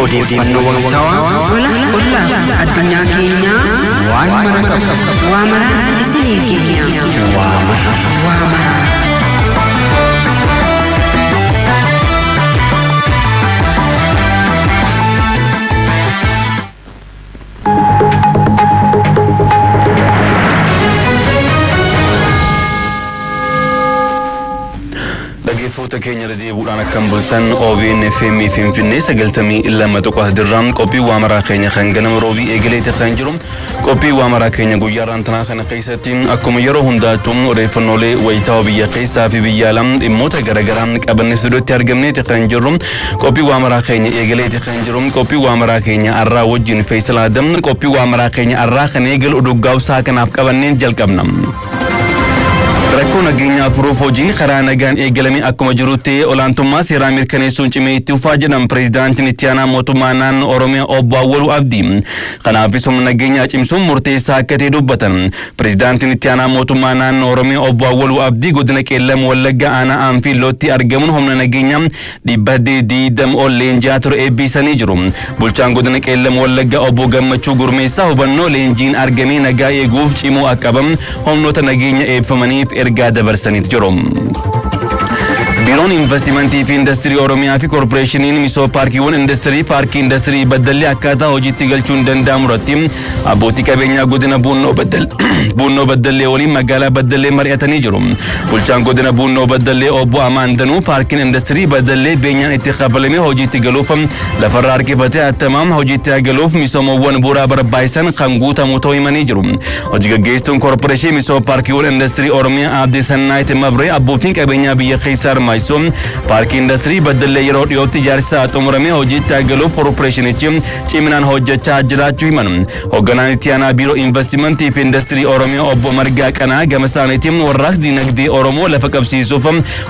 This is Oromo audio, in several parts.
odeeffannoo wayitaawaa Ola addunyaa keenya waan mara qabu waa mara isinii keenya waa mara. Foto keenya deebuudhaan akkam bultan OBN FM Finfinnee 92 dirraan qophii waamaraa keenya kan ganama roobii eegaleeti kan jiru qophii waamaraa keenya guyyaarraan tanaa kana keessatti akkuma yeroo hundaatu odeeffannoolee wayitaawaa biyya keessaa fi biyya alaa dhimmoota garaagaraa qabannee stuudiyootti argamneeti kan jiru qophii waamaraa keenya eegaleeti kan jiru qophii waamaraa keenya arraa wajjin Faisal Adam qophii waamaraa keenya arraa kan eegalu dhuggaawsaa kanaaf qabannee jalqabna. Rakkoo nageenyaa furuuf hojiin karaa nagaan eegalame akkuma jirutti olaantummaa seeraa mirkaneessuun cimee itti fufaa jedhan pireezidaantiin itti aanaa mootummaa naannoo Oromiyaa Obbo Awwaluu Abdii. Kanaafis humna nageenyaa cimsuun murteessaa akka ta'e dubbatan. Pireezidaantiin itti aanaa mootummaa naannoo Oromiyaa Obbo Awwaluu Abdii godina Qeellam Wallaggaa aanaa Anfiilootti argamuun humna nageenyaa 820 ol leenji'aa ture eebbisanii jiru. Bulchaan godina Qeellam Wallaggaa Obbo Gammachuu Gurmeessaa hubannoo leenjiin argamee nagaa eeguuf cimuu akka qaban humnoota nageenya eebbifamaniif ergaa dabarsaniit jiru. Biiroon investimentii fi industirii Oromiyaa fi korporeeshiniin misoo paarkiiwwan industirii paarkii industirii Baddallee akkaataa hojiitti galchuun danda'amu irratti abbootii qabeenyaa godina Buunnoo Baddallee waliin magaalaa Baddallee mari'atanii jiru. Bulchaan godina Buunnoo Baddallee Obbo Amaan Danuu paarkiin industirii Baddallee beenyaan itti qabalamee hojiitti galuuf lafarraa harkifatee hattamaan hojiitti galuuf misoomawwan bu'uuraa barbaachisan kan guutamu ta'uu himanii jiru. Hojii gaggeessituun korporeeshinii misoo paarkiiwwan industirii Oromiyaa Abdii Sannaayit Mabree abbootiin qabeenyaa biyya keessaa Maisum paarkii industirii Baddallee yeroo dhiyootti ijaarsa xumuramee hojiitti galuuf korporeeshinichi ciminaan hojjechaa jiraachuu himan. Hoogganaan itti aanaa biiroo investimentii fi industirii Oromiyaa Obbo Margaa Qanaa gama isaaniitiin warraaqsa dinagdee Oromoo lafa qabsiisuuf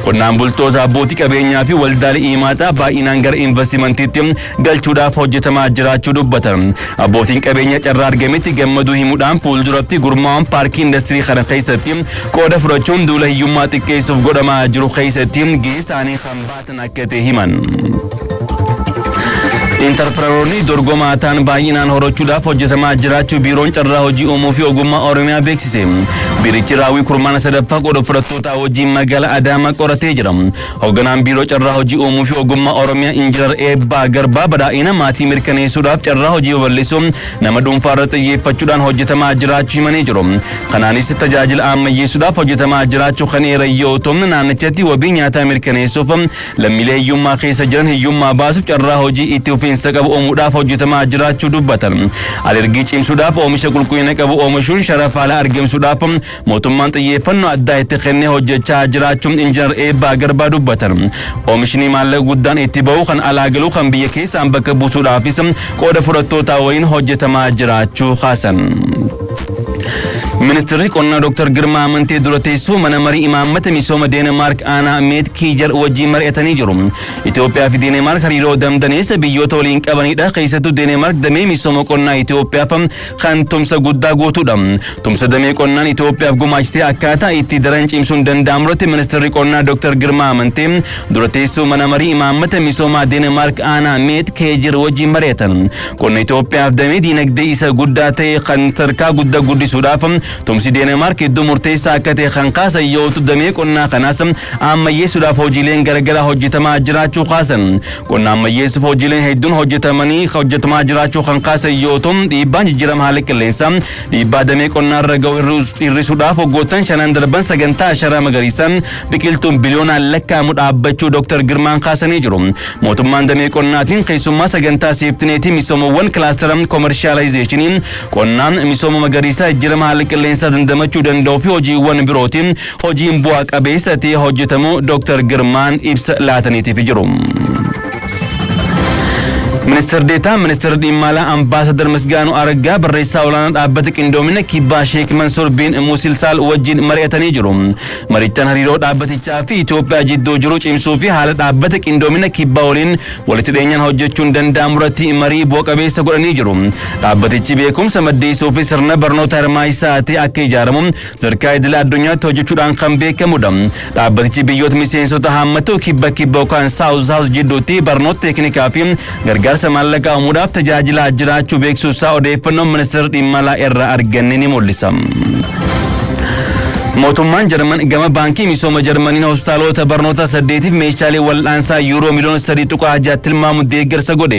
qonnaan bultoota abbootii qabeenyaa fi waldaalee himaataa baay'inaan gara investimentiitti galchuudhaaf hojjetamaa jiraachuu dubbatan. Abbootiin qabeenyaa carraa argametti gammaduu himuudhaan fuulduratti gurmaa'uun paarkii industirii kana keessatti qooda fudhachuun duula hiyyummaa xiqqeessuuf godhamaa jiru keessatti geessaanii kan baatan akka ta'e himan. Interpreneroonni dorgomaa ta'an baay'inaan horachuudhaaf hojjetamaa jiraachuu biiroon carraa hojii uumuu fi ogummaa Oromiyaa beeksise. Biirichi raawwii kurmaana sadaffaa qooda fudhattootaa wajjin magaalaa Adaamaa qoratee jira. Hoogganaan biiroo carraa hojii uumuu fi ogummaa Oromiyaa Injiinar Eebbaa Garbaa badhaadhina maatii mirkaneessuudhaaf carraa hojii babal'isuun nama dhuunfaa irratti xiyyeeffachuudhaan hojjetamaa jiraachuu himanii jiru. Kanaanis tajaajila ammayyeessuudhaaf hojjetamaa jiraachuu kan eeran yoo ta'u naannichatti wabii nyaataa mirkaneessuuf lammiilee hiyyummaa keessa jiran hiyyummaa baasuuf carraa hojii itti fufiinsa qabu uumuudhaaf hojjetamaa jiraachuu dubbatan. Alergii cimsuudhaaf oomisha qulqullina qabu oomishuun sharafa haala argamsuudhaaf mootummaan xiyyeeffannoo addaa itti kennee hojjechaa jiraachuun Injiinar Eebbaa Garbaa dubbatan. Oomishni maallaqa guddaan itti ba'u kan alaa galu kan biyya keessaan bakka buusuudhaafis qooda fudhattootaa waliin hojjetamaa jiraachuu kaasan. Ministeerri qonnaa Dr. Girmaa Amantee dura teessoo mana marii imaammata misooma Deenmaark aanaa Meet Kiijar wajjin mari'atanii jiru. Itoophiyaa fi Deenmaark hariiroo damdaneessa biyyoota waliin qabanidha. Keessattuu Deenmaark damee misooma qonnaa Itoophiyaaf kan tumsa guddaa gootudha. Tumsa damee qonnaan Itoophiyaaf gumaachitee akkaataa itti daran cimsuun danda'amu irratti ministeerri qonnaa Dr. Girmaa Amantee dura teessoo mana marii imaammata misooma Deenmaark aanaa Meet Kiijar wajjin mari'atan. Qonna Itoophiyaaf damee diinagdee isa guddaa ta'e kan sadarkaa guddaa guddisuudhaaf tumsi Deenmaark iddoo murteessaa akka ta'e kan kaasan yoo ta'u damee qonnaa kanaas ammayyeessuudhaaf hojiileen garaagaraa hojjetamaa jiraachuu kaasan. Qonna ammayyeessuuf hojiileen hedduun hojjetamaa jiraachuu kan kaasan yoo ta'u dhiibbaan jijjiirama haala qilleensaa dhiibbaa damee qonnaa irra ga'u hir'isuudhaaf waggoottan 5 darban sagantaa ashaaraa magariisaan biqiltuun biliyoonaan lakkaa'amu dhaabbachuu Dr. Girmaan kaasanii jiru. Mootummaan damee qonnaatiin keessummaa sagantaa seeftineetii misoomawwan kilaastara koomershaalaayzeeshiniin qonnaan misooma magariisaa jijjiirama haala qilleensaa dandamachuu danda'u fi hojiiwwan birootiin hojiin bu'aa qabeessa ta'e hojjetamu Dr. Girmaan ibsa laataniitiif jiru. Minister Deetaa Minister Dhimmaala Ambaasadar Misgaanuu Araggaa barreessaa olaanaa dhaabbata qindoomina kibbaa Sheek Mansuur bin Muusilsaal wajjin mari'atanii jiru. Marichaan hariiroo dhaabbatichaa fi Itoophiyaa jidduu jiru cimsuu fi haala dhaabbata qindoomina kibbaa waliin walitti dhiyeenyaan hojjechuun danda'amu irratti marii bu'a qabeessa godhanii jiru. Dhaabbatichi beekumsa maddisiisuu fi sirna barnoota hirmaachisaa ta'e akka ijaaramu sadarkaa idil addunyaatti hojjechuudhaan kan beekamudha. Dhaabbatichi biyyoota miseensota haammatu kibba yookaan saawuz jidduutti barnoota teeknikaa fi gargaarsa gargaarsa maallaqaa umuudhaaf tajaajila jiraachuu beeksisuusaa odeeffannoo ministeera dhimma alaa irraa arganne ni mul'isa. mootummaan Jarman gama baankii misooma Jarmaniin hospitaalota barnoota 8tiif meeshaalee wal'aansaa yuuroo miliyoona 3.6 tilmaamu deeggarsa godhe.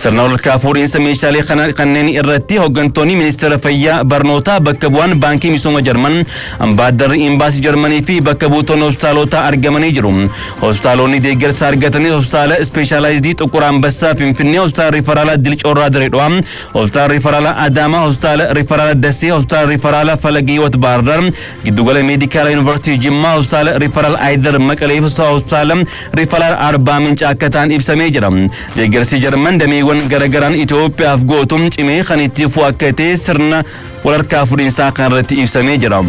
Sirna walakkaa fuudhinsa meeshaalee kanneen irratti hooggantoonni ministeera fayyaa barnootaa bakka bu'aan baankii misooma Jarman ambaadarri imbaasii Jarmanii fi bakka buutonni hospitaalota argamanii jiru. Hospitaalonni deeggarsa argatanii hospitaala ispeeshaalaayizii Xuqur Ambassaa Finfinnee, hospitaala riifaraala Dilcoorraa Direedhaa, hospitaala riifaraala Adaamaa, hospitaala riifaraala Dasee, hospitaala riifaraala Falagiiwwat Baardar, gidduugala meedikaala yuunivarsiitii Jimmaa, hospitaala riifaraal Aayidar Maqalee, hospitaala riifaraal Arbaa Minch akka ta'an ibsamee jira. Deeggarsi Jarman dameewwan garaagaraan Itoophiyaaf gootu cimee kan itti fufu akka ta'e sirna walharkaa fuudhinsaa kanarratti ibsamee jira.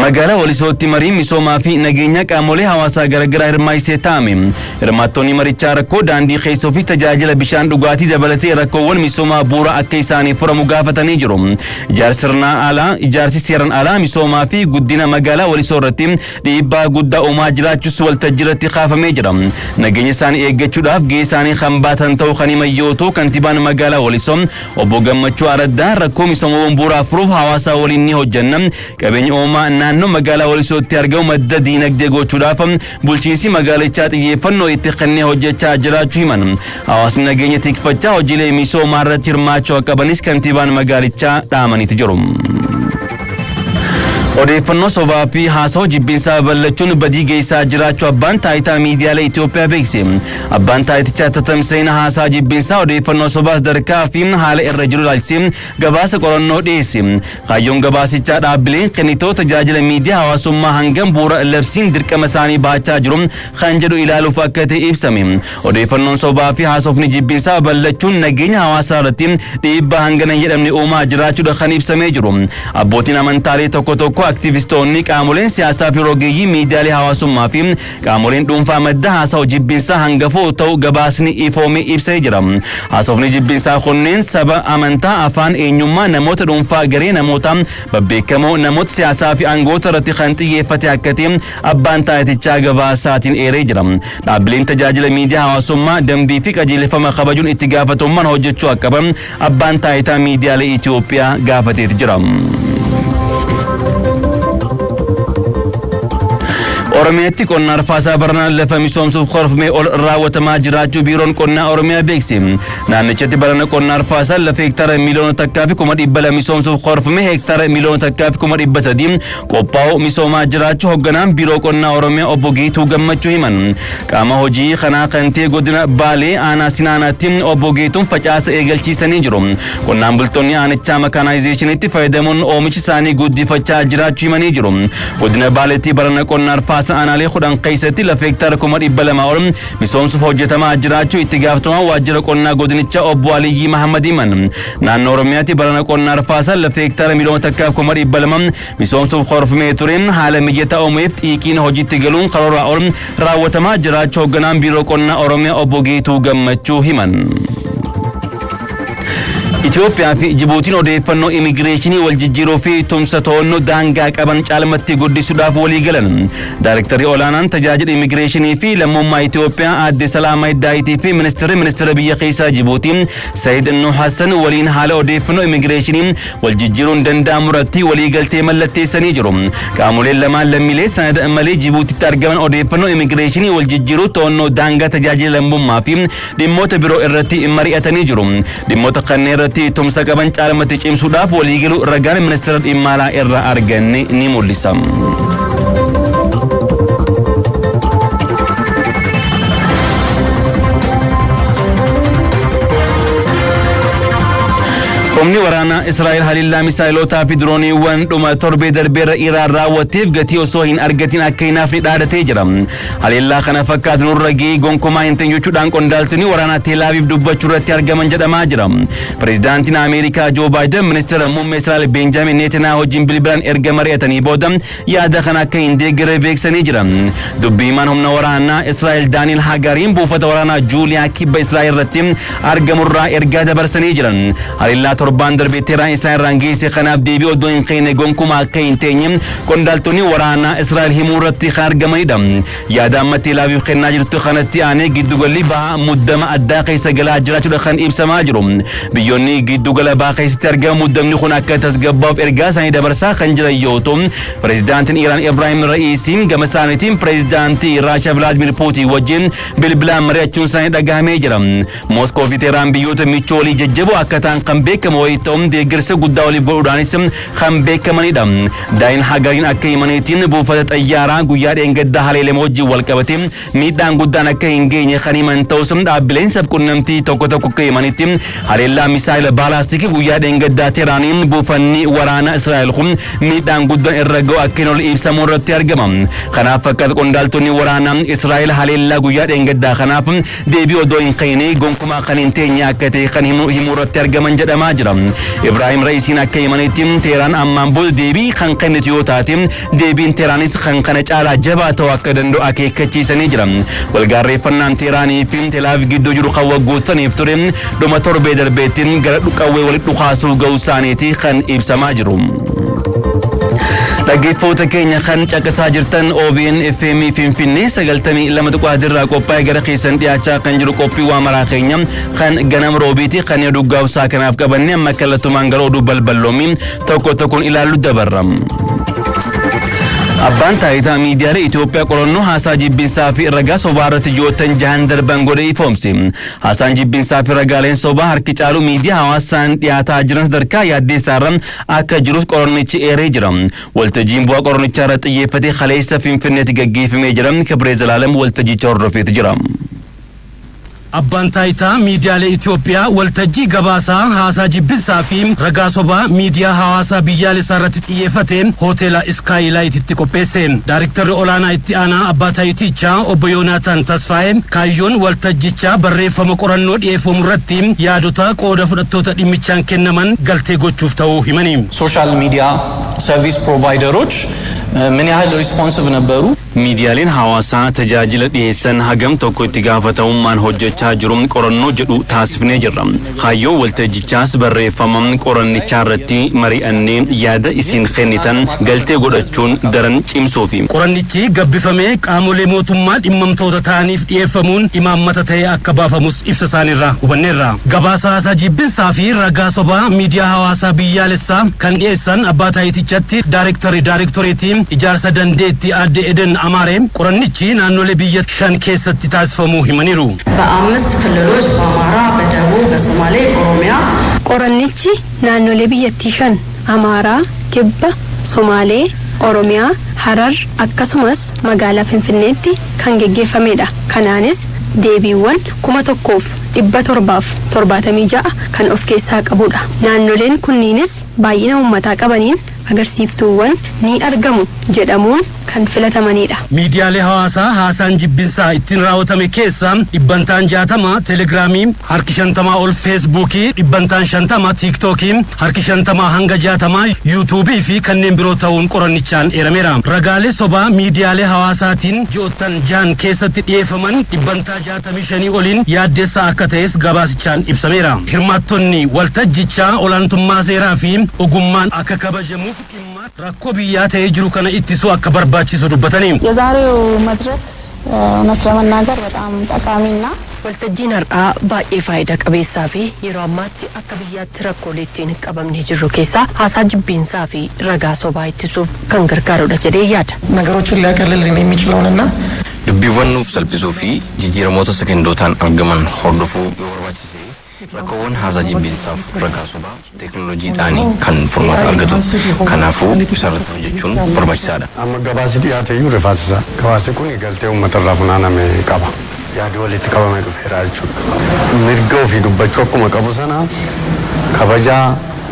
magaalaa Walisootti marii misoomaa fi nageenya qaamolee hawaasaa garagaraa hirmaayisee taa'ame. Hirmaattonni marichaa rakkoo daandii keessoo fi tajaajila bishaan dhugaatii dabalatee rakkoowwan misoomaa bu'uura akka isaaniif furamu gaafatanii jiru. Ijaarsi seeraan alaa misoomaa fi guddina magaalaa Walisoo irratti dhiibbaa guddaa uumaa jiraachuus waltajjiirratti kaafamee jira. Nageenya isaanii eeggachuudhaaf gahee isaanii kan baatan ta'uu kan himan yoo ta'u kantiibaan magaalaa Walisoo obbo Gammachuu Araddaa rakkoo misoomaawwan bu'uuraa furuuf hawaasaa waliin ni hojjenna. Qabeenya uumamaa naannoo magaalaa Walisootti argamu madda diinagdee gochuudhaaf bulchiinsi magaalichaa xiyyeeffannoo itti kennee hojjechaa jiraachuu himan. Hawaasni nageenya tikfachaa hojiilee misoomaa irratti hirmaachuu qabanis kantiibaan magaalichaa dhaamaniiti jiru. odeeffannoo sobaa fi haasawaa jibbinsaa babal'achuun badii geessaa jiraachuu abbaan taayitaa miidiyaalee Itoophiyaa beekse. Abbaan taayitichaa tatamsa'ina haasaa jibbinsaa odeeffannoo sobaas darkaa fi haala irra jiru ilaalchisee gabaasa qorannoo dhiyeesse. Kaayyoon gabaasichaa dhaabbileen kennitoota tajaajila miidiyaa hawaasummaa hangam bu'uura labsiin dirqama isaanii baachaa jiru kan jedhu ilaaluuf akka ta'e ibsame. Odeeffannoon sobaa fi haasofni jibbinsaa babal'achuun nageenya hawaasaa irratti dhiibbaa hangana jedhamne uumaa jiraachuudha kan ibsamee jiru. Abbootiin amantaalee tokko tokko aktivistoonni qaamoleen siyaasaa fi rogeeyyii miidiyaalee hawaasummaa fi qaamoleen dhuunfaa madda haasawaa jibbinsaa hangafoo ta'uu gabaasni ifoomee ibsee jira. Haasofni jibbinsaa kunneen saba, amantaa, afaan, eenyummaa namoota dhuunfaa, garee namoota babbeekamoo, namoota siyaasaa fi aangoota irratti kan xiyyeeffate akka ta'e abbaan taayitichaa gabaasaatiin eeree jira. Dhaabbileen tajaajila miidiyaa hawaasummaa dambii fi qajeelfama kabajuun itti gaafatamummaan hojjechuu akka qaban abbaan taayitaa miidiyaalee Itoophiyaa gaafateeti jira. Oromiyaatti qonna arfaasaa barnaan lafa misoomsuuf qorfamee ol raawwatamaa jiraachuu biiroon qonnaa Oromiyaa beekse. Naannichatti barana qonna arfaasaa lafa hektaara miliyoona takkaa fi 200,000 misoomsuuf qorfamee hektaara miliyoona takkaa fi 300,000 qophaa'uu misoomaa jiraachuu hoogganaan biiroo qonnaa Oromiyaa obbo Geetuu Gammachuu himan. Qaama hojii kanaa kan ta'e godina Baalee aanaa Sinaanaatti obbo Geetuun facaasa eegalchiisanii jiru. Qonnaan bultoonni aanichaa makaanaayizeeshiniitti fayyadamuun oomicha isaanii guddifachaa jiraachuu himanii jiru. Godina Baaleetti barana qonna arfaasaa aanaalee 10 keessatti lafa hektaara 200,000 ol misoomsuuf hojjetamaa jiraachuu itti gaafatamaa waajjira qonnaa godinichaa obbo Aliyyi Mahammad himan. Naannoo Oromiyaatti barana qonna arfaasaa lafa hektaara miliyoona takkaa fi 200,000 misoomsuuf qorfamee tureen haala mijataa uumeef xiiqiin hojiitti galuun karooraa ol raawwatamaa jiraachuu hoogganaan biiroo qonnaa Oromiyaa obbo Geetuu Gammachuu himan. Itoophiyaa fi Jibuutiin odeeffannoo immigireeshinii wal jijjiiruu fi tumsa to'annoo daangaa qaban caalmatti guddisuudhaaf walii galan. Daayirektarri olaanaan tajaajila immigireeshinii fi lammummaa Itoophiyaa aadde Salaamaa Daayitii fi ministeera biyya keessaa Jibuutii Sayyid Nuh Hassan waliin haala odeeffannoo immigireeshinii wal jijjiiruun danda'amu irratti walii galtee mallatteessanii jiru. Qaamoleen lamaan lammiilee sanada malee Jibuutitti argaman odeeffannoo immigireeshinii wal jijjiiruu to'annoo daangaa tajaajila lammummaa fi dhimmoota biroo irratti mari'atanii jiru. Dhimmoota kanneen tumsa qaban caalmatti cimsuudhaaf waliigaluu ragaan ministeera dhimma alaa irraa arganne ni mul'isa. Humni waraanaa Israa'el haliillaa misaayilotaa fi dirooniiwwan dhuma torbee darbeerra Iraan raawwateef gatii osoo hin argatin akka hin hafne dhaadatee jira. Haliillaa kana fakkaatu nurra gahee gonkumaa hin ta'in jechuudhaan qondaaltonni waraanaa Teel Aviv dubbachuu irratti argaman jedhamaa jira. Pireezidaantiin Ameerikaa Joo Baayiden ministeera muummee Israa'el Benjaamin Netanyaahuu wajjin bilbilaan erga mari'atanii booda yaada kana akka hin deeggare beeksanii jira. Dubbii himaan humna waraanaa Israa'el Daaniil Hagariin buufata waraanaa Juuliyaa kibba Israa'el irratti argamurraa ergaa dabarsanii jiran. Haliillaa torbaan darbe Teeraan isaan irraan geesse kanaaf deebii oddoo hin kenne gonkumaa akka hin teenye qondaaltonni waraanaa Israa'el himuu irratti kan argamanidha. Yaada amma Teelaaviif kennaa jirtu kanatti aanee giddugalli bahaa muddama addaa keessa galaa jiraachuudha kan ibsamaa jiru. Biyyoonni giddugala bahaa keessatti argamu muddamni kun akka tasgabbaa'uuf ergaa isaanii dabarsaa kan jiran yoo ta'u pireezidaantiin Iraan Ibraahim Ra'iisiin gama isaaniitiin pireezidaantii Raashiyaa Vilaadimir Puutiin wajjin bilbilaan mari'achuun isaanii dhagahamee jira. Mooskoo fi Teeraan biyyoota michoolii jajjaboo akka ta'an kan beekamu wayii ta'uun deeggarsa guddaa waliif godhuudhaanis kan beekamanidha. Daayin Hagariin akka himaniitiin buufata xayyaaraa guyyaa dheengaddaa haleelama wajjin wal qabate miidhaan guddaan akka hin geenye kan himan ta'us dhaabbileen sabquunnamtii tokko akka himanitti haleellaa misaayila baalaastikii guyyaa dheengaddaa Teeraaniin buufanni waraanaa Israa'el kun miidhaan guddaan irra ga'u akka hin ol ibsamuu irratti argama. Kanaaf akka qondaaltonni waraanaa Israa'el haleellaa guyyaa dheengaddaa kanaaf deebii odoo hin kenne gonkumaa kan hin teenye akka ta'e kan himuu irratti argaman jedhamaa jira. Ibraahim Ra'iisiin akka himanitti Teeraan ammaan booda deebii kan kennitu yoo taate deebiin Teeraanis kan kana caalaa jabaa ta'uu akka danda'u akeekkachiisanii jira. Walgaarreeffannaan Teeraanii fi Teelaaviv gidduu jiru kan waggootaniif ture dhuma torbee darbeettiin gara qawwee walitti dhukaasuu ga'uu isaaniiti kan ibsamaa jiru. Dhaggeeffattoota keenya kan caqasaa jirtan OBN FM Finfinnee 92 irraa qophaa'ee gara keessan dhiyaachaa kan jiru qophii waamaraa keenya kan ganama roobiiti kan dhuggaawsaa kanaaf qabanne amma kallattumaan gara oduu balballoomii tokko tokkoon ilaallu dabarra. Abbaan taayitaa miidiyaalee Itoophiyaa qorannoo haasaa jibbinsaa fi ragaa sobaa irratti ji'oottan jahan darban godhe ifoomse. Haasaan jibbinsaa fi ragaaleen sobaa harki caalu miidiyaa hawaasaan dhiyaataa jiran sadarkaa yaaddeessaa irra akka jirus qorannichi eeree jira. Waltajjiin bu'aa qorannichaa irratti xiyyeeffate kaleessa Finfinneetti gaggeeffamee jira. Kibree Zalaalem waltajjicha hordofeeti jira. Abbaan taayitaa miidiyaalee Itoophiyaa waltajjii gabaasaa haasaa jibbinsaa fi ragaa sobaa miidiyaa hawaasaa biyyaalessaa irratti xiyyeeffateen hoteela Iskaayilaayititti qopheesse. Daayiriktarri olaanaa itti aanaa abbaa taayitichaa obbo Yoonaataan Tasfaayee kaayyoon waltajjichaa barreeffama qorannoo dhiyeeffamu irratti yaadota qooda fudhattoota dhimmichaan kennaman galtee gochuuf ta'uu himani. ሶሻል ሚዲያ ሰርቪስ ፕሮቫይደሮች ምን ያህል ሪስፖንሲቭ ነበሩ? Miidiyaaleen hawaasaa tajaajila dhiyeessan hagam tokko itti gaafatamummaan hojjechaa jiru qorannoo jedhu taasifnee jirra. Kaayyoon waltajjichaas barreeffama qorannichaa irratti mari'annee yaada isin kennitan galtee godhachuun daran cimsuufi. Qorannichi gabbifamee qaamolee mootummaa dhimmamtoota ta'aniif dhiyeeffamuun imaammata ta'ee akka baafamus ibsa isaaniirraa hubanneerra. Gabaasa haasaa jibbinsaa fi ragaa sobaa miidiyaa hawaasaa biyyaalessaa kan dhiyeessan abbaa taayitichatti daayiriktoreetiin ijaarsa dandeettii aadde Eden Amareem qorannichi naannolee biyya shan keessatti taasifamuu himaniiru. በአምስት ክልሎች በአማራ፣ በደቡብ፣ በሶማሌ፣ ኦሮሚያ qorannichi naannolee biyyattii shan Amaaraa, Kibba, Somaalee, Oromiyaa, Harar akkasumas magaalaa Finfinneetti kan geggeeffamedha. Kanaanis deebiiwwan 1776 kan of keessaa qabudha. Naannoleen kunniinis baay'ina uummataa qabaniin agarsiiftuuwwan ni argamu jedhamuun kan filatamanidha. Miidiyaalee hawaasaa haasaan jibbinsaa ittiin raawwatame keessaa 60 Telegiraamii, harki 50 ol Feesbuukii, 50 TikTokii, harki 50 hanga 60 yuutuubii fi kanneen biroo ta'uun qorannichaan eerameera. Ragaalee sobaa miidiyaalee hawaasaatiin ji'oottan jahan keessatti dhiyeeffaman 65 oliin yaaddeessaa akka ta'es gabaasichaan ibsameera. Hirmaattonni waltajjichaa olaantummaa seeraa fi ogummaan akka kabajamuuf dhimma rakkoo biyyaa ta'ee jiru kana ittisuu akka barbaachisu dubbatanii. የዛሬው መድረክ እውነት ለመናገር በጣም ጠቃሚና waltajjiin har'aa baay'ee faayidaa qabeessaa fi yeroo ammaatti akka biyyaatti rakkoolee ittiin qabamnee jirru keessaa haasaa jibbinsaa fi ragaa sobaa ittisuuf kan gargaarudha jedhee yaada. ነገሮችን ሊያቀልልን የሚችለውንና dubbiiwwan nuuf salphisuu fi jijjiiramoota sekondootaan argaman hordofuu yoo barbaachise rakkoowwan haasaa jibbinsaaf ragaa sobaa teekinooloojiidhaan kan furmaata argatu. Kanaafuu isarratti hojjechuun barbaachisaadha. Amma gabaasi dhiyaate iyyuu rifaasisa. Gabaasi kun galtee uummatarraa funaaname qaba. Yaadi walitti qabamee dhufeera jechuudha. Mirga ofii dubbachuu akkuma qabu sana kabajaa,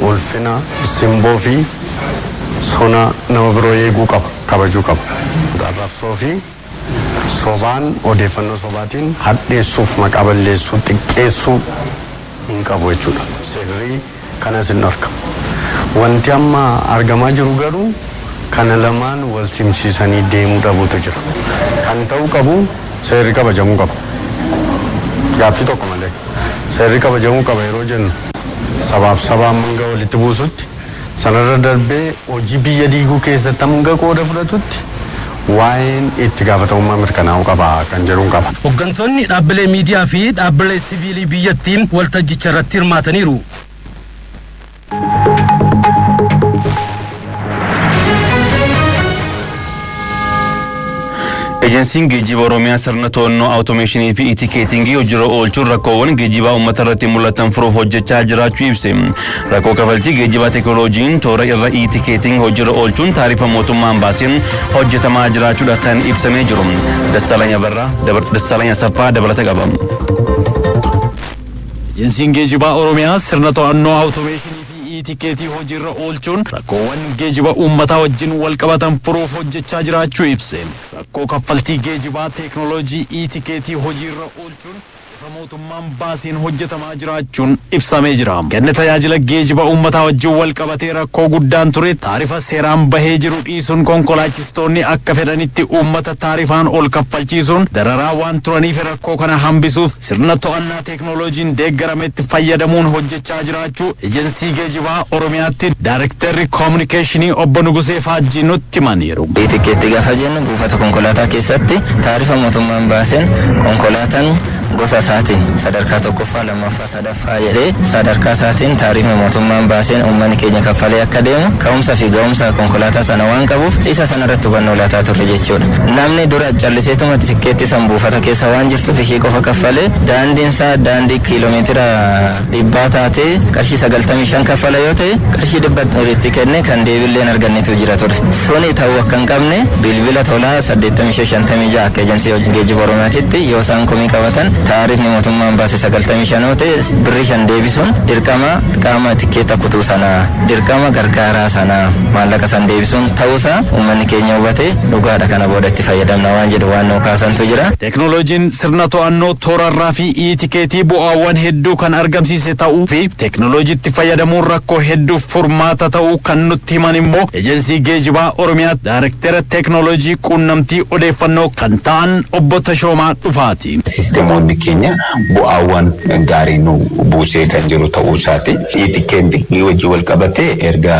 ulfina, simboo fi sona nama biroo eeguu qaba, kabajuu qaba. Arrabsoo fi sobaan odeeffannoo sobaatiin hadheessuuf maqaa balleessuu xiqqeessuu hin qabu jechuudha. Seerri kanas hin argamu. Wanti amma argamaa jiru garuu kana lamaan wal simsiisanii deemuu dhabuutu jira. Kan ta'uu qabu seerri kabajamuu qaba. Gaaffii tokko malee seerri kabajamuu qaba yeroo jennu sabaaf sabaan hanga walitti buusutti sanarra darbee hojii biyya diiguu keessatti hanga qooda fudhatutti waa'een itti gaafatamummaa mirkanaa'uu qaba kan jedhuun qaba. Hooggantoonni dhaabbilee miidiyaa fi dhaabbilee siviilii biyyattiin waltajjicha irratti hirmaataniiru. Ejensiin geejjiba Oromiyaa sirna to'annoo awutomeeshinii fi itikeetingii hojirra oolchuun rakkoowwan geejjibaa uummata irratti mul'atan furuuf hojjechaa jiraachuu ibse. Rakkoo kafaltii geejjibaa teekinooloojiin toora irra itikeeting hojirra oolchuun taarifa mootummaan baaseen hojjetamaa jiraachuudha kan ibsamee jiru. Dassaalany Asaffaa dabalata qaba. Ejensiin geejjibaa Oromiyaa sirna to'annoo awutomeeshinii tikeetii hojiirra oolchuun rakkoowwan geejjiba uummataa wajjin wal qabatan furuuf hojjechaa jiraachuu ibse. Rakkoo kaffaltii geejjibaa teekinooloojii tikeetii hojiirra oolchuun mootummaan baasiin hojjetamaa jiraachuun ibsamee jira. Kenna tajaajila geejjiba uummataa wajjin wal qabatee rakkoo guddaan ture taarifa seeraan bahee jiru dhiisuun konkolaachistoonni akka fedhanitti uummata taarifaan ol kaffalchiisuun dararaa waan turaniif rakkoo kana hambisuuf sirna to'annaa teekinooloojiin deeggarametti fayyadamuun hojjechaa jiraachuu ejensii geejjibaa Oromiyaatti Daayirektarri Koominikeeshinii Obbo Nugusee Faajjii nutti himaniiru. Tikeetti gaafa jennu buufata konkolaataa keessatti taarifa mootummaan baaseen konkolaataan gosa isaatiin sadarkaa tokkoffaa lammaffaa sadaffaa jedhee sadarkaa isaatiin taarifni mootummaan baaseen uummanni keenya kaffalee akka deemu ka'umsa fi ga'umsa konkolaataa sana waan qabuuf isa sanarratti hubannoo laataa turre jechuudha. Namni dura calliseetuma tikeetti san buufata keessa waan jirtuuf ishee qofa kaffalee daandiin isaa daandii kiiloomeetira 100 taatee qarshii 95 kaffala yoo ta'e qarshii 100 itti kenne kan deebiillee argannetu jira ture. Suni ta'uu akka hin qabne bilbila tolaa 8556 akka ejensii geejjiba Oromiyaatti yoo isaan komii qabatan taarifni mootummaan baase 95 yoo ta'e birrii 5 deebisuun dirqama qaama tikeeta kutuu sanaa dirqama gargaaraa sanaa maallaqa san deebisuun ta'uusaa uummanni keenya hubate dhugaadha kana booda itti fayyadamna waan jedhu waan nuu kaasantu jira. Teekinooloojiin sirna to'annoo toorarraa fi tikeetii bu'aawwan hedduu kan argamsiise ta'uu fi teekinooloojiitti fayyadamuun rakkoo hedduuf furmaata ta'uu kan nutti himan immoo ejensii geejjibaa Oromiyaa Daayirektara teekinooloojii quunnamtii odeeffannoo kan ta'an Obbo Tashoomaa Dhufaati. Sisteemoonni keenya bu'aawwan gaarii nu buusee kan jiru ta'uu isaati. Tikeetii wajjin wal qabatee erga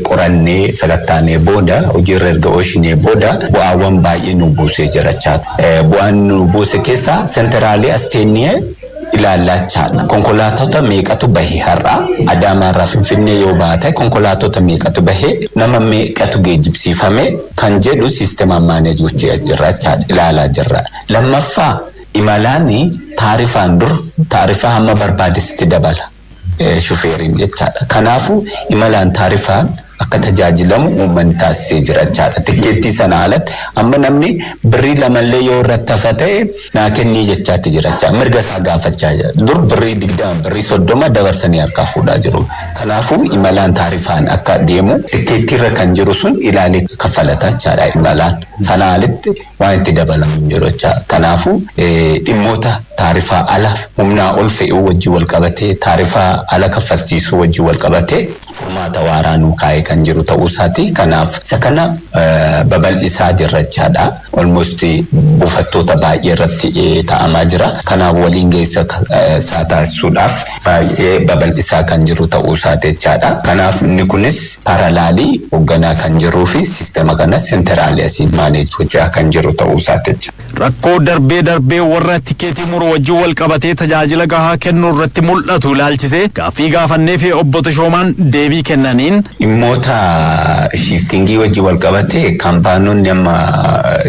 qorannee sagattaanee booda hojiirra erga oolchinee booda bu'aawwan baay'ee nu buusee jirachaa. Bu'aan nu buuse keessaa senteraalee asteennee ilaallachaadha. Konkolaatota meeqatu bahee har'a Adaamaarraa Finfinnee yoo baate konkolaatota meeqatu bahee nama meeqatu geejjibsiifame kan jedhu sisteemaan maaneej gochee jirachaadha ilaalaa jirra. Lammaffaa imalaani taarifaan dur taarifa hamma barbaadesitti dabala shufeeriin jechaadha. Kanaafuu imalaan taarifaan akka tajaajilamu uummanni taasisee jirachaadha. Tikeettii sana alatti amma namni birrii lamallee yoo irratti hafa ta'e naa kennii jechaatti jirachaa mirga isaa gaafachaa jira. Dur birrii 20 birrii 30 dabarsanii harkaa fuudhaa jiru. Kanaafuu imalaan taarifaan akka deemu tikeettiirra kan jiru sun ilaalee kaffalataa jechaadha imalaan. Sana alatti waan itti dabalamu jiru jechaadha. Kanaafuu dhimmoota taarifaa ala humnaa ol fe'uu wajjin wal qabatee taarifaa ala kaffalchiisuu wajjin wal qabatee furmaata waaraa nuu kaa'ee kan jiru ta'uu isaati. Kanaaf isa kana babal'isaa jirrachaadha. Almost buufattoota baay'ee irratti ta'amaa jira. Kanaaf waliin geessa isaa taasisuudhaaf baay'ee babal'isaa kan jiru ta'uu isaati jechaadha. Kanaaf inni kunis paralaalii hoogganaa kan jiruu fi sisteema kanas senteraalii asiin maaneej gochaa kan jiru ta'uu isaati jechaadha. Rakkoo darbee warra tikeetii muruu wajjin wal qabatee tajaajila gahaa kennuu irratti mul'atu ilaalchisee gaaffii gaafannee fi Obbo Tashoomaan deebii kennaniin dhimmoota shiftingii wajjin wal qabatee kaampaanonni amma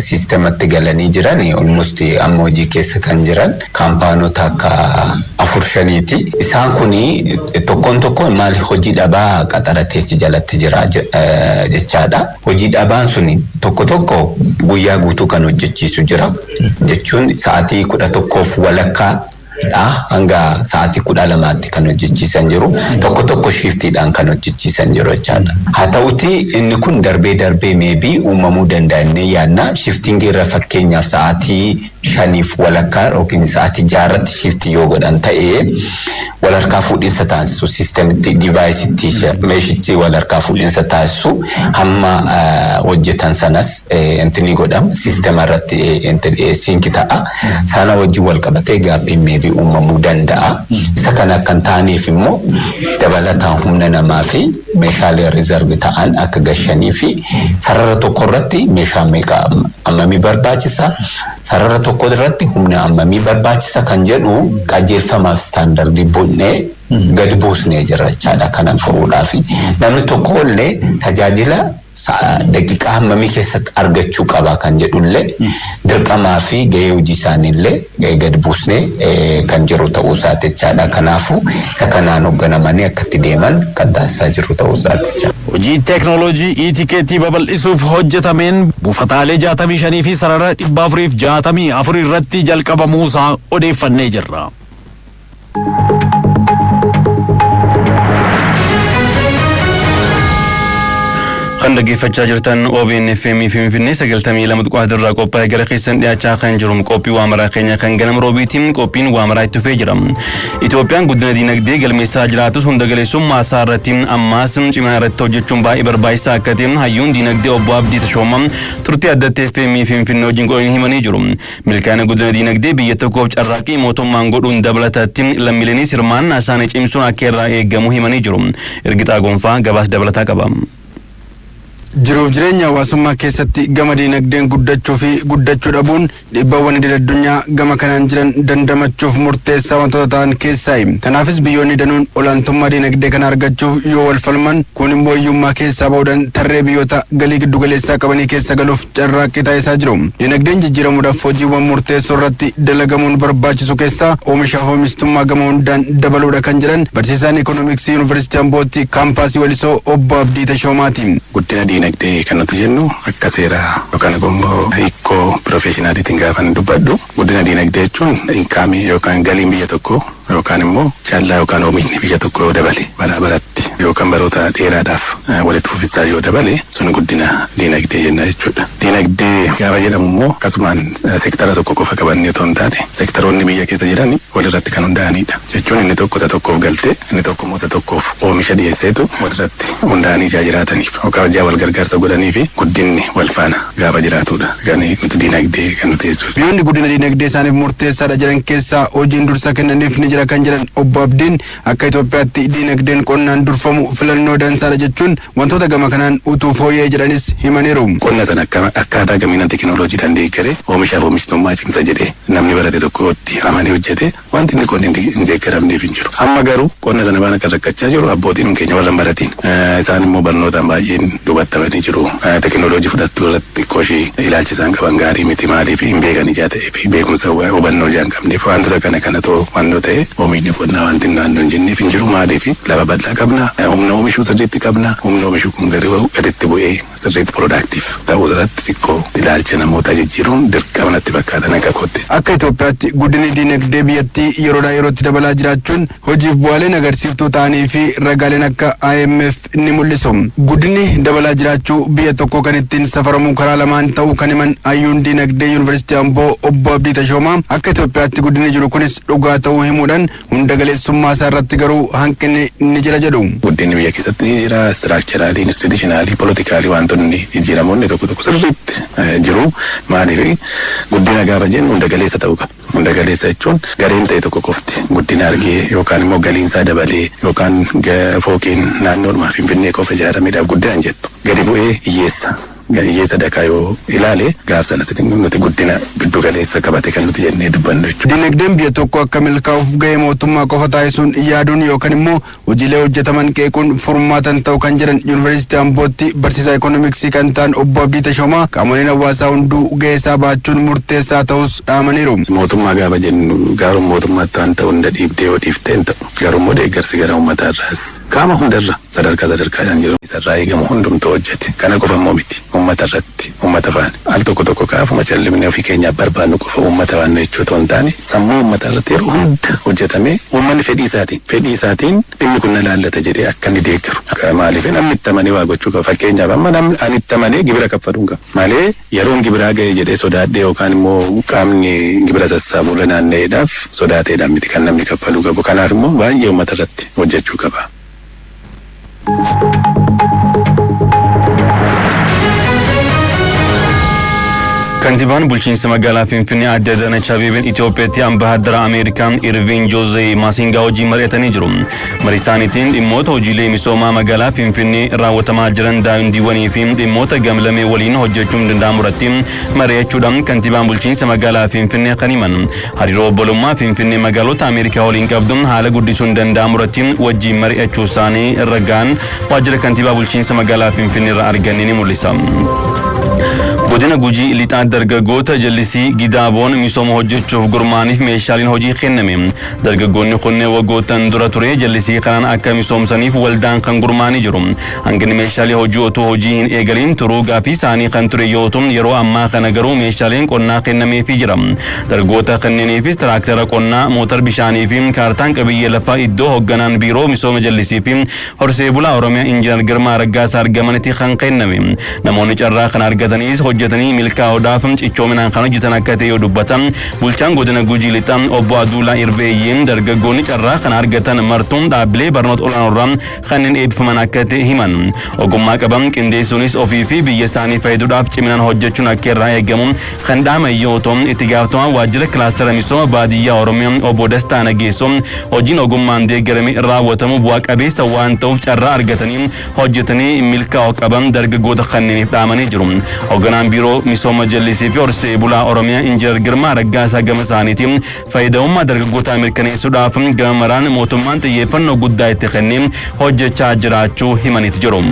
sisteematti galanii jiran almost amma hojii keessa kan jiran kaampaanota akka 4-5ti. Isaan kuni tokkoon maal hojii dhabaa qaxarateechi jalatti jira jechaadha. Hojii dhabaan suni tokko guyyaa guutuu kan hojjechiisu jira jechuun sa'aatii 11f walakkaa hanga sa'aatii 12tti kan hojjechiisan jiru. Tokko shiftiidhaan kan hojjechiisan jiru jechaadha. Haa ta'uti inni kun darbee maybe uumamuu danda'annee yaadna. Shiftingii irra fakkeenyaaf sa'aatii 5f walakkaa yookiin sa'aatii 6tti shiftii yoo godhan ta'ee walharkaa fuudhinsa taasisu sisteemitti diivaayisitti meeshichi walharkaa fuudhinsa taasisu hamma hojjetan sanas intini godhama sisteema irratti siinki ta'a. Sana wajjin wal qabatee gaabbiin maybe uumamuu danda'a. Isa kana kan taaneef immoo dabalataan humna namaa fi meeshaalee rizarvi ta'an akka gashanii fi sarara tokko irratti meeshaa meeqa ammamii barbaachisa, sarara tokko irratti humna ammamii barbaachisa kan jedhu qajeelfamaaf istaandardii bu'nee gadi buusnee jirra jechaadha kanan furuudhaaf. Namni tokko illee tajaajila daqiiqaa hammamii keessatti argachuu qaba kan jedhullee dirqamaa fi gahee hojii isaaniillee gadi buusnee kan jiru ta'uu isaati jechaadha. Kanaafuu isa kanaan hoogganamanii akkatti deeman kan taasisaa jiru ta'uu isaati jechaadha. Hojii teeknooloojii e-tikeetii babal'isuuf hojjetameen buufataalee 65 fi sarara 464 irratti jalqabamuusaa odeeffannee jirra. kan dhaggeeffachaa jirtan OBN FM Finfinnee 92.1 irraa qophaa'ee gara keessan dhiyaachaa kan jiru qophii waamaraa keenya kan ganama roobiitiin qophiin waamaraa itti fufee jira. Itoophiyaan guddina dinagdee galmeessaa jiraatus hunda galeessummaa isaa irratti ammaas cimaa irratti hojjechuun baay'ee barbaachisaa akka ta'e hayyuun dinagdee obbo Abdii Tashoomaa turtii addatti FM Finfinnee wajjin godhanii himanii jiru. Milkaa'ina guddina dinagdee biyya tokkoof carraaqqii mootummaan godhuun dabalatatti lammiileen hirmaannaa isaanii cimsuun akka irraa eegamu himanii jiru. Ergitaa Gonfaa gabaas dabalataa qaba. Jiruuf jireenya hawaasummaa keessatti gama dinagdeen guddachuu fi guddachuu dhabuun dhiibbawwan idil addunyaa gama kanaan jiran dandamachuuf murteessaa wantoota ta'an keessaayi. Kanaafis biyyoonni danuun olaantummaa dinagdee kana argachuuf yoo wal falman kun immoo hiyyummaa keessaa bahuudhaan tarree biyyoota galii giddugaleessaa qabanii keessa galuuf carraaqqii taasisaa jiru. Dinagdeen jijjiiramuudhaaf hojiiwwan murteessoo irratti dalagamuun barbaachisu keessaa oomisha oomishtummaa gama hundaan dabaluudha kan jedhan barsiisaan Ikoonomiksii Yuunivarsiitii Ambootti kaampaasii Walisoo obbo Abdii Tashoomaati. dinagdee kan nuti jennu akka seeraa yookaan immoo hiikoo pirofeeshinaaliitiin gaafan dubbadhu guddina dinagdee jechuun inkaamii yookaan galiin biyya tokko yookaan immoo callaa yookaan oomishni biyya tokko yoo dabale bara baratti yookaan baroota dheeraadhaaf walitti fufiinsaa yoo dabale sun guddina dinagdee jenna jechuudha. Dinagdee gaafa jedhamu immoo akkasumaan seektara tokko qofa qabanne otoo hin taane seektaroonni biyya keessa jiran walirratti kan hundaa'anidha jechuun inni tokko isa tokkoof galtee inni tokko immoo isa tokkoof oomisha dhiyeesseetu walirratti hundaa'anii jiraataniif yookaan hojii wal gargaarsa godhanii fi guddinni wal faana gaafa jiraatudha. Kan nuti dinagdee kan nuti jechuudha. Biyyoonni guddina dinagdee isaaniif murteessaadha jedhan keessaa hojiin dursa kennaniif ni jira kan jedhan obbo Abdiin akka Itoophiyaatti dinagdeen qonnaan durfamu filannoo dansaadha jechuun wantoota gama kanaan utuu fooyyee jedhanis himaniiru. Qonna sana akkaataa gamiina teekinooloojiidhaan deeggaree oomishaaf oomishtummaa cimsa jedhee namni barate tokkotti amanee hojjete wanti inni qonni hin deeggaramneef hin jiru. Amma garuu qonna sana baana kan rakkachaa jiru abbootiin keenya warra hin baratiin isaan immoo barnootaan baay'een dubattamanii jiru. Teekinooloojii fudhattuu irratti qoshii ilaalcha isaan qaban gaarii miti maaliif hin beekan ijaa ta'ee fi beekumsa hubannoo ijaa hin qabneef wantoota kana ta'uu wannoo ta'e oomishni qonnaa wanti naannoo hin jenneef hin jiru maaliif lafa bal'aa qabna humna oomishuu sirriitti qabna humna oomishuu kun garuu gaditti bu'ee sirriitti piroodaaktiif ta'uu irratti xiqqoo ilaalcha namoota jijjiiruun dirqama natti fakkaatan akka kootti. Akka Itoophiyaatti guddinni dinagdee biyyattii yeroodhaa yerootti dabalaa jiraachuun hojiif bu'aaleen agarsiiftuu ta'anii fi ragaaleen akka IMF ni mul'isu. Guddinni dabalaa jiraachuu biyya tokko kan ittiin safaramu karaa lamaan ta'uu kan himan hayyuun dinagdee Yuunivarsiitii Amboo obbo Abdii Tashoomaa akka Itoophiyaatti guddinni jiru kunis dhugaa ta'uu himuudhaan hunda galeessummaa isaa irratti garuu hanqinni ni jira jedhu. Guddinni biyya keessatti ni jira istiraakchiraalii, instituushinaali, poolitikaali wantoonni jijjiiramoonni tokko sirriitti jiru. Maaliif guddina gaafa jennu hunda galeessa ta'uu qaba. Hunda galeessa jechuun gareen ta'e tokko qofti guddina argee yookaan immoo galiinsaa dabalee yookaan fooqiin naannoodhumaa Finfinnee qofa ijaarameedhaaf guddina hin jettu. Gadi bu'ee hiyyeessa. Hiyyeessa dakaa yoo ilaale gaafsa nuti guddina giddu galeessa qabate kan nuti jennee dubbannu jechuudha. Dinagdeen biyya tokko akka milkaa'uuf gahee mootummaa qofa taasisuun yaaduun yookaan immoo hojiilee hojjetaman qeequun furmaatan ta'u kan jedhan Yuunivarsiitii Ambootti barsiisaa Ikoonomiksii kan ta'an obbo Abdii Tashoomaa qaamoleen hawaasaa hunduu gahee isaa baachuun murteessaa ta'us dhaamaniiru. Mootummaa gaafa jennu gaaruu mootummaatti waan ta'u hunda dhiibdee yoo dhiiftee hin ta'u garuu immoo deeggarsi gara uummataa irraas qaama hundarra sadarkaan jiru isarraa eegamu hundumtuu hojjete kana qofa immoo miti. Uummata irratti uummata faana al tokko kaafuma callimnee ofii keenyaaf barbaannu qofa uummata waan jechuu otoo hin taane sammuu uummata irratti yeroo hunda hojjetamee uummanni fedhii isaatiin dhimmi kun na laallata jedhee akka inni deeggaru. Maaliif namni itti amanee waa gochuu qaba fakkeenyaaf amma namni ani itti amanee gibira kaffaluu qaba malee yeroon gibiraa ga'e jedhee sodaadhee yookaan immoo qaamni gibira sassaabu naanna'eedhaaf sodaateedhaan miti kan namni kaffaluu qabu kanaaf immoo baay'ee uummata irratti hojjechuu qaba. Kantiibaan bulchiinsa magaalaa Finfinnee Aadde Adaanach Abeebeen Itoophiyaatti ambaasaadara Ameerikaa Irvin Jose Masingaa wajjin mari'atanii jiru. Marii isaaniitiin dhimmoota hojiilee misoomaa magaalaa Finfinnee raawwatamaa jiran daandiiwwanii fi dhimmoota gamlamee waliin hojjechuun danda'amu irratti mari'achuudhaan kantiibaan bulchiinsa magaalaa Finfinnee kan himan. Hariiroo obbolummaa Finfinnee magaalota Ameerikaa waliin qabduun haala guddisuun danda'amu irratti wajjin mari'achuu isaanii ragaan waajjira kantiibaa bulchiinsa magaalaa Finfinnee irraa arganii ni mul'isa. Godina Gujii lixaa dargaggoota jallisii Gidaaboon misooma hojjechuuf gurmaaniif meeshaaleen hojii kenname. Dargaggoonni kunneen waggoottan dura ture jallisii kanaan akka misoomsaniif waldaan kan gurmaanii jiru. Hanqinni meeshaalee hojii otoo hojii hin eegaliin turuu gaafii isaanii kan ture yoo ta'u yeroo ammaa kana garuu meeshaaleen qonnaa kennameefii jira. Dargaggoota kanneeniifis tiraaktara qonnaa, mootor bishaanii fi kaartaan qabiyyee lafaa iddoo hoogganaan biiroo misooma jallisii fi horsee bulaa Oromiyaa Injiinar Girmaa Raggaasaa argamanitti kan kenname. Namoonni carraa kan argatanis hojjetanii milkaa'uudhaaf cichoominaan kan hojjetan akka ta'e yoo dubbatan bulchaan godina Gujii lixaa obbo Aduulaa Irbeeyyiin dargaggoonni carraa kan argatan martuun dhaabbilee barnoota olaanoorraa kanneen eebbifaman akka ta'e himan. Ogummaa qaban qindeessuunis ofii fi biyya isaanii fayyaduudhaaf ciminaan hojjechuun akka irraa eegamu kan dhaaman yoo ta'u itti gaafatamaan waajjira kilaastara misooma baadiyyaa Oromiyaa obbo Dastaa Nageessoo hojiin ogummaan deeggarame raawwatamu bu'aa qabeessa waan ta'uuf carraa argatanii hojjetanii milkaa'uu qaban dargaggoota kanneeniif dhaamanii jiru. Hoogganaan biiroo misooma jallisii fi horsee bulaa Oromiyaa Injiinar Girmaa Raggaasaa gama isaaniitiin fayyadamummaa dargaggootaa mirkaneessuudhaaf gama maraan mootummaan xiyyeeffannoo guddaa itti kennee hojjechaa jiraachuu himaniiti jiru.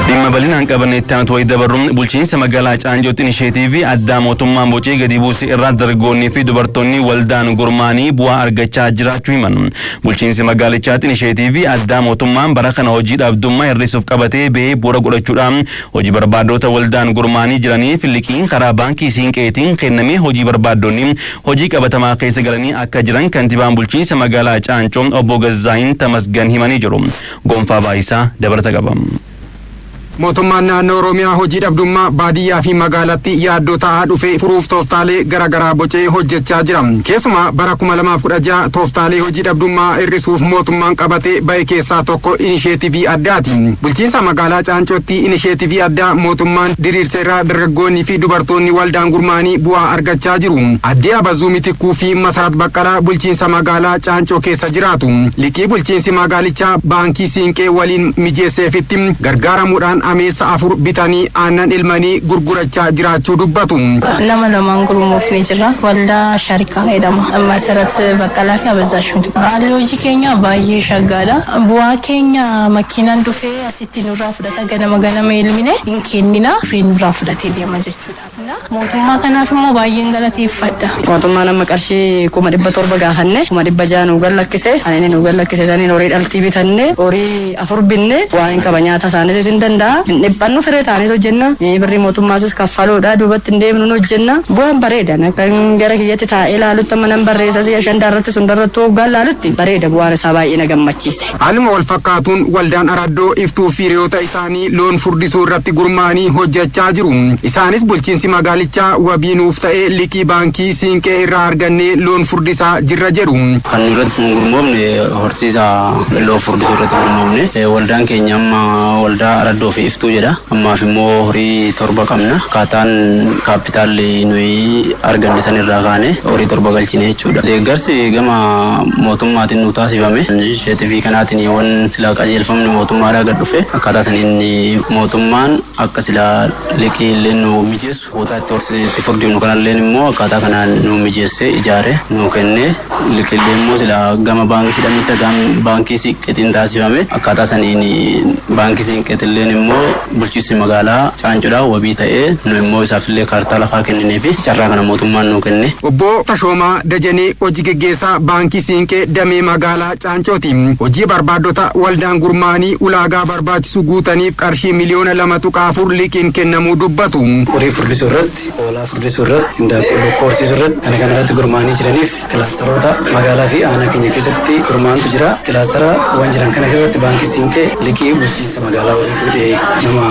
Dhimma bal'inaan qabanneetti aantu wayi dabarruun bulchiinsa magaalaa Caanjootti inisheetiivii addaa mootummaan bocee gadi buuse irraa dargaggoonnii fi dubartoonni waldaan gurmaanii bu'aa argachaa jiraachuu himan. Bulchiinsi magaalichaatti inisheetiivii addaa mootummaan bara kana hojii dhabdummaa hir'isuuf qabatee ba'ee bu'uura godhachuudhaan hojii barbaaddota waldaan gurmaanii jiraniif liqiin karaa baankii siinqeetiin kennamee hojii barbaaddonni hojii qabatamaa keessa galanii akka jiran kantiibaan bulchiinsa magaalaa Caancoo obbo Gazzaayin Tamasgan himanii jiru. Gonfaa Baayisaa dabalata qaba. Mootummaan naannoo Oromiyaa hojii dhabdummaa baadiyyaa fi magaalatti yaaddoo ta'aa dhufe furuuf tooftaalee garaagaraa bocee hojjechaa jira. Keessumaa bara 2016 tooftaalee hojii dhabdummaa hir'isuuf mootummaan qabatee bahe keessaa tokko inisheetiivii addaati. Bulchiinsa magaalaa Caancootti inisheetiivii addaa mootummaan diriirse irraa dargaggoonni fi dubartoonni waldaan gurmaanii bu'aa argachaa jiru. Addee Abazuu Mitikkuu fi Masarat Baqqalaa bulchiinsa magaalaa Caancoo keessa jiraatu. Liqii bulchiinsi magaalichaa baankii siinqee waliin mijeesseefitti gargaaramuudhaan ameessa 4 bitanii aannan ilmanii gurgurachaa jiraachuu dubbatu. Nama lamaan gurmuuf ni jira. Waldaa Sharikaa jedhama. Masarat Baqqalaa fi Abazaashuu. Haalli hojii keenya baay'ee shaggaadha. Bu'aa keenya makiinaan dhufee asitti nurraa fudhata ganama ilmine hin kennina fi nurraa fudhatee deema jechuudha. Mootummaa kanaaf immoo baay'een galateeffadha. Mootummaan amma qarshii 700 gaafanne 600 nu gallakkise. Ani nu gallakkise saniin horii dhaltii bitanne horii 4 binne waan qaba nyaata isaaniis hin danda'a. Dhiphannu firee taanis hojjenna. Birri mootummaasis kaffaloodha duubatti hin deemnu hojjenna. Bu'aan bareeda. Kan gara kiyyatti taa'ee ilaalutti amma nan barreessa si'a 5 irratti sun irratti hoggaan ilaalutti bareeda bu'aan isaa baay'ee na gammachiise. Haaluma wal fakkaatuun waldaan Araddoo iftuu fi hiriyoota isaanii loon furdisuu irratti gurmaanii hojjechaa jiru. Isaanis bulchiinsi magaalichaa wabii nuuf ta'ee liqii baankii siinqee irraa argannee loon furdisaa jirra jedhu. Kan irratti gurmoomne horsiisa loon furdisuu irratti gurmoomne waldaan keenya amma waldaa Araddoo fi iftuu jedha. Ammaaf immoo horii 7 qabna. Akkaataan kaapitaalli nuyi arganne san irraa kaane horii 7 galchine jechuudha. Deeggarsi gama mootummaatiin nu taasifame. Inisheetiivii kanaatiin waan silaa qajeelfamni mootummaadhaa gad dhufe akkaataa saniin mootummaan akka silaa liqii illee nu mijeessu hootaa itti furdifnu kanallee immoo akkaataa kanaan nu mijeessee ijaare nu kenne liqii illee immoo silaa gama baankii hidhamiinsa baankii siinqeetiin taasifame akkaataa saniin baankii siinqeetillee immoo bulchiinsi magaalaa Caancoodhaa wabii ta'ee nu immoo isaafillee kaartaa lafaa kenninee fi carraa kana mootummaan nu kenne. Obbo Tashoomaa Dajanee hojii geggeessaa baankii siinqee damee magaalaa Caancooti. Hojii barbaaddota waldaan gurmaanii ulaagaa barbaachisu guutaniif qarshii miliyoona 2.4 liqiin kennamuu dubbatu. Horii furdisuu irratti, hoolaa furdisuu irratti, hindaaqqoo horsiisuu irratti kana irratti gurmaanii jiraniif kilaasteroota magaalaa fi aanaa keenya keessatti gurmaantu jira. Kilaastera waan jiran kana keessatti baankii siinqee liqii bulchiinsa magaalaa walii godhee nama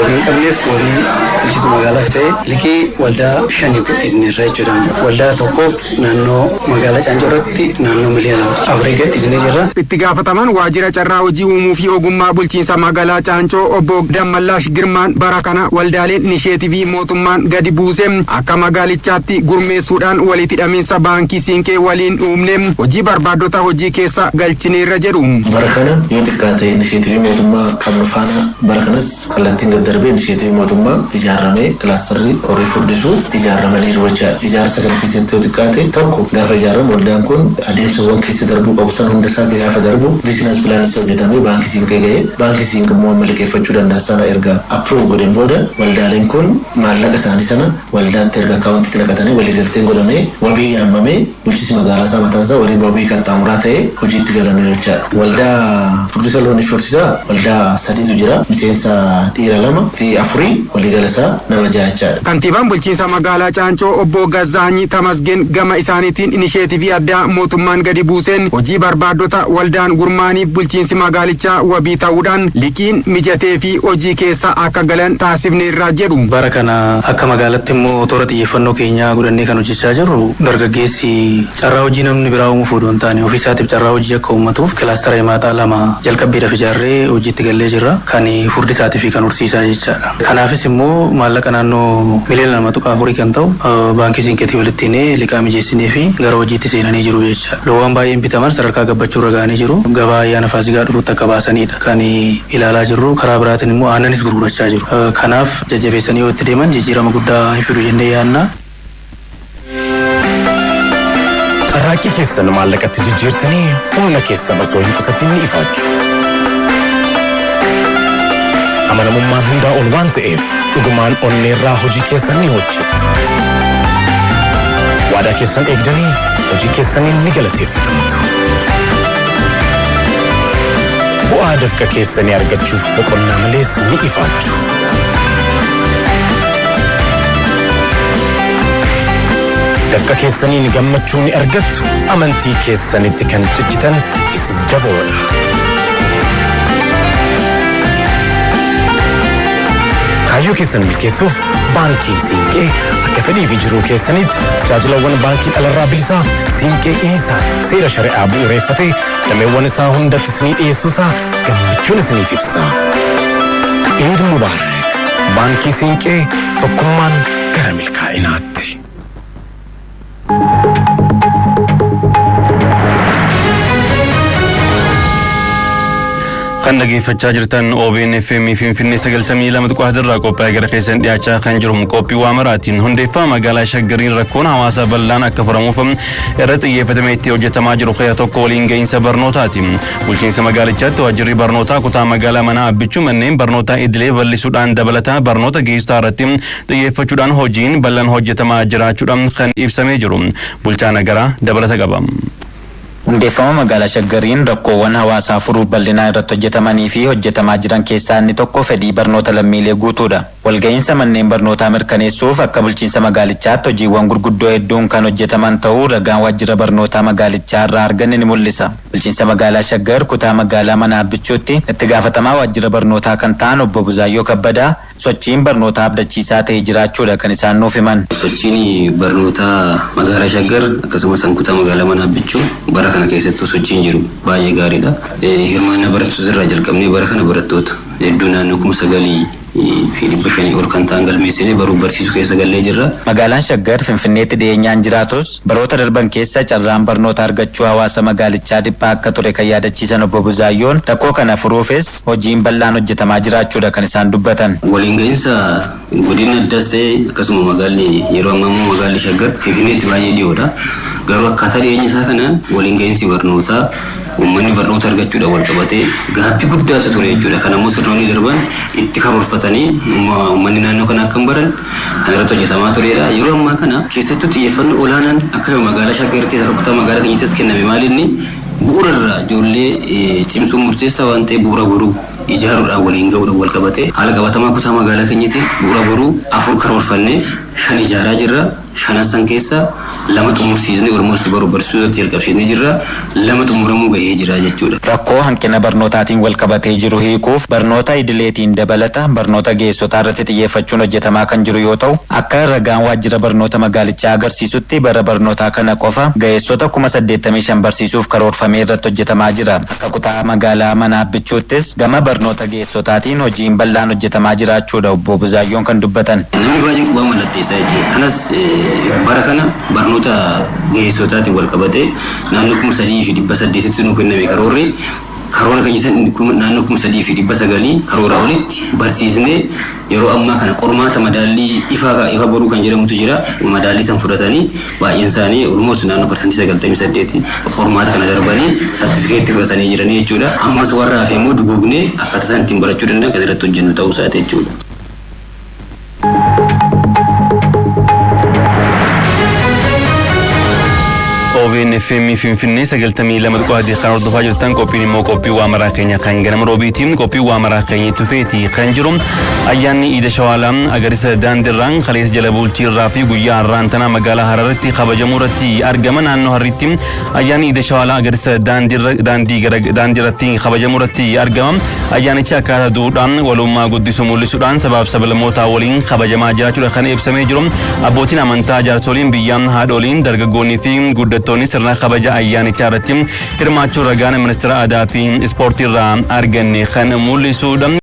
waliin qabneef walii bulchiinsa magaalaa ta'e liqii waldaa shanii gadhiisneerra jechuudha. Waldaa tokkoof naannoo magaalaa Caancoo irratti naannoo miliyoona 4 gadhiisnee jirra. Itti gaafatamaan waajjira carraa hojii uumuu fi ogummaa bulchiinsa magaalaa Caancoo obbo Dammallaash Girmaan bara kana waldaaleen inisheetivii mootummaan gadi buuse akka magaalichaatti gurmeessuudhaan walitti hidhamiinsa baankii Siinqee waliin uumne hojii barbaaddota hojii keessa galchineerra jedhu. Bara kana yoo xiqqaate inisheetivii mootummaa qabnu faana bara kanas kallattiin daddarbee inisheetivii mootummaa ijaaramee kilaastarri horii furdisuu ijaaramaniiru jechaadha. Ijaarsa kana keessatti yoo xiqqaate tokko gaafa ijaaramu waldaan kun adeemsawwan keessa darbuu qabu san hunda isaa gaafa darbu biizines pilaanis hojjetamee baankii Siinqee ga'ee baankii Siinqee immoo liqeeffachuu danda'a sana erga approve godheen booda waldaaleen kun maallaqa isaanii sana waldaan erga akaawuntiitti naqatanii waliigalteen godhamee wabii yaamamee bulchiinsi magaalaa isaa mataan isaa walii wabii kan xaamuraa ta'ee hojiitti galanii jechaadha. Waldaa furdisa loonii fursisaa waldaa sadiitu jira. Miseensa dhiira 2 fi 4 waliigala isaa nama 6 jechaadha. Kantiibaan bulchiinsa magaalaa Caancoo obbo Gazzaanyi Tamasgeen gama isaaniitiin inisheetivii addaa mootummaan gadi buuseen hojii barbaaddota waldaan gurmaanii bulchiinsi magaalichaa wabii ta'uudhaan liqiin mijatee fi hojii keessa akka galan taasifneerra jedhu. Bara kana akka magaalaatti immoo toora xiyyeeffannoo keenyaa godhannee kan hojjechaa jirru dargaggeessi carraa hojii namni biraa uumuuf odoo hin taane ofiisaatiif carraa hojii akka uummatuuf kilaastara himaataa 2 jalqabbiidhaaf ijaarree hojiitti gallee jirra. Kan furdisaatii fi kan horsiisaa jechaadha. Kanaafis immoo maallaqa naannoo miliyoona 2.4 kan ta'u baankii Siinqeetii walitti hidhee liqaa mijeessinee fi gara hojiitti seenanii jiru jechaadha. Loowwan baay'een bitaman sadarkaa gabbachuu irra ga'anii jiru. Gabaa ayyaana Faasikaa dhufuutti akka baasanidha kan ilaalaa jirru. Karaa biraatiin immoo aannanis gurgurachaa jiru. Kanaaf jajjabeessanii yoo itti deeman jijjiirama guddaa hin fidu jennee yaadna. Carraaqqii keessan maallaqatti jijjiirtanii humna keessan osoo hin qusatin ni ifaachuu. Amanamummaan hundaa ol waan ta'eef dhugumaan onneerraa hojii keessan ni hojjettu. Waadaa keessan eegdanii hojii keessaniin ni galateeffatamtu. Bu'aa dafqa keessanii argachuuf boqonnaa malees ni ifaachuu. Dafqa keessaniin gammachuu ni argattu. Amantii keessanitti kan ciccitan isin daboodha. Kaayyoo keessan milkeessuuf baankiin Siinqee akka fedhii fi jiruu keessanitti tajaajilawwan baankii dhalarraa bilisaa Siinqee dhiyeessaa seera shari'aa bu'uureeffatee dameewwan isaa hundatti isinii dhiyeessuusaa gammachuun isiniif ibsa. Eid Mubaarak. Baankii Siinqee tokkummaan gara milkaa'inaatti. Kan dhaggeeffachaa jirtan OBN FM Finfinnee 92 irraa qophaa'ee gara keessan dhiyaachaa kan jiru qophii waamaraatiin hundeeffama magaalaa Shaggariin rakkoon hawaasa bal'aan akka furamuuf irra xiyyeeffatamee itti hojjetamaa jiru keessaa tokko waliin ga'iinsa barnootaati. Bulchiinsa magaalichaatti waajjirri barnootaa kutaa magaalaa Manaa Abbichuu manneen barnootaa idilee bal'isuudhaan dabalataa barnoota geessisaa irratti xiyyeeffachuudhaan hojiin bal'aan hojjetamaa jiraachuudhaan kan ibsamee jiru. Bulchaa nagaraa dabalata qaba. Hundeeffama magaalaa Shaggariin rakkoowwan hawaasaa furuuf bal'inaa irratti hojjetamanii fi hojjetamaa jiran keessaa inni tokko fedhii barnoota lammiilee guutuudha. Walga'iinsa manneen barnootaa mirkaneessuuf akka bulchiinsa magaalichaatti hojiiwwan gurguddoo hedduun kan hojjetaman ta'uu ragaan waajjira barnootaa magaalichaa irraa arganne ni mul'isa. Bulchiinsa magaalaa Shaggar kutaa magaalaa Manaa Abbichuutti itti gaafatamaa waajjira barnootaa kan ta'an obbo Buzaayyoo Kabbadaa sochiin barnootaa abdachiisaa ta'ee jiraachuudha kan isaan nuuf himan. Sochiin barnootaa magaalaa Shaggar akkasumas kutaa magaalaa Manaa Abbichuu bara kana keessatti sochiin jiru baay'ee gaariidha. Hirmaannaa barattoota irraa jalqabnee bara kana barattoota hedduu naannoo 9,000 fi 500 ol kan ta'an galmeessinee baruu barsiisuu keessa gallee jirra. Magaalaan Shaggar Finfinneetti dhiyeenyaan jiraatus baroota darban keessa carraan barnoota argachuu hawaasa magaalichaa dhiphaa akka ture kan yaadachiisan obbo Buzaayyoon rakkoo kana furuufis hojiin bal'aan hojjetamaa jiraachuudha kan isaan dubbatan. Waliin ga'iinsa godina addaas ta'e akkasuma magaalli yeroo ammaa magaalli Shaggar Finfinneetti baay'ee dhiyoodha. Garuu akkaataa dhiyeenya isaa kanaan waliin ga'iinsi barnootaa uummanni barnoota argachuudha wal qabatee gaaffii guddaatu ture jechuudha. Kan ammoo sirnoonni darban itti karoorfatanii uummanni naannoo kana akka hin baran kan irratti hojjetamaa turedha. Yeroo ammaa kana keessattuu xiyyeeffannoo olaanaan akka magaalaa Shaggarittis akka kutaa magaalaa keenyattis kenname maalinni bu'uurarraa ijoollee cimsuun murteessaa waan ta'eef bu'uura boruu ijaaruudhaan waliin ga'uudhaan wal qabatee haala qabatamaa kutaa magaalaa keenyatti bu'uura boruu 4 karoorfannee 5 ijaaraa jirra. 5 san keessa lama xumursiisnee Oromootti baruu barsiisuutti jalqabsiisnee jirra. Lama xumuramuu gahee jira jechuudha. Rakkoo hanqina barnootaatiin wal qabatee jiru hiikuuf barnoota idileetiin dabalata barnoota ga'eessotaa irratti xiyyeeffachuun hojjetamaa kan jiru yoo ta'u akka ragaan waajjira barnoota magaalichaa agarsiisutti bara barnootaa kana qofa ga'eessota 85,000 barsiisuuf karoorfamee irratti hojjetamaa jira. Akka kutaa magaalaa Manaabbichuuttis gama barnoota ga'eessotaatiin hojiin bal'aan hojjetamaa jiraachuudha obbo Buzaayyoon kan dubbatan. Namni baay'een qubaa mallatteessaa jechuudha. Kanas bara kana barnoota ga'eessotaatiin wal qabatee naannoo 3,800 nu kenname karoorri. Karoora kan jisan naannoo 3,900 karoora olitti barsiisnee yeroo ammaa kana qormaata madaallii ifa boruu kan jedhamutu jira. Madaallii san fudhatanii baay'een isaanii almost naannoo parsantii 98 qormaata kana darbanii sartifikeetti fudhatanii jiranii jechuudha. Ammas warra hafe immoo dugoognee akkaataa isaan ittiin barachuu danda'an kan irratti hojjennu ta'uu isaati jechuudha. OBN FM Finfinnee 92 kan hordofaa jirtan qophiin immoo qophii waamaraa keenya kan ganama roobiitiin qophii waamaraa keenya tufeetii kan jiru ayyaanni Iida Shawaalaan agarsiisa daandiirraan kaleessa jala bulchiirraa fi guyyaa har'aan tanaa magaalaa Hararitti kabajamuu irratti argama naannoo Hararitti ayyaanni Iida Shawaalaa agarsiisa daandiirratti kabajamuu irratti argama ayyaanichi akkaataa duudhaan walummaa guddisuu mul'isuudhaan sabaaf sablammootaa waliin kabajamaa jiraachuudha kan ibsamee jiru abbootiin amantaa jaarsoliin biyyaan haadholiin dargaggoonnii fi guddattoonni sirna kabaja ayyaanichaa irratti hirmaachuu ragaan ministeera aadaa fi ispoortii irraa arganne kan mul'isuudha.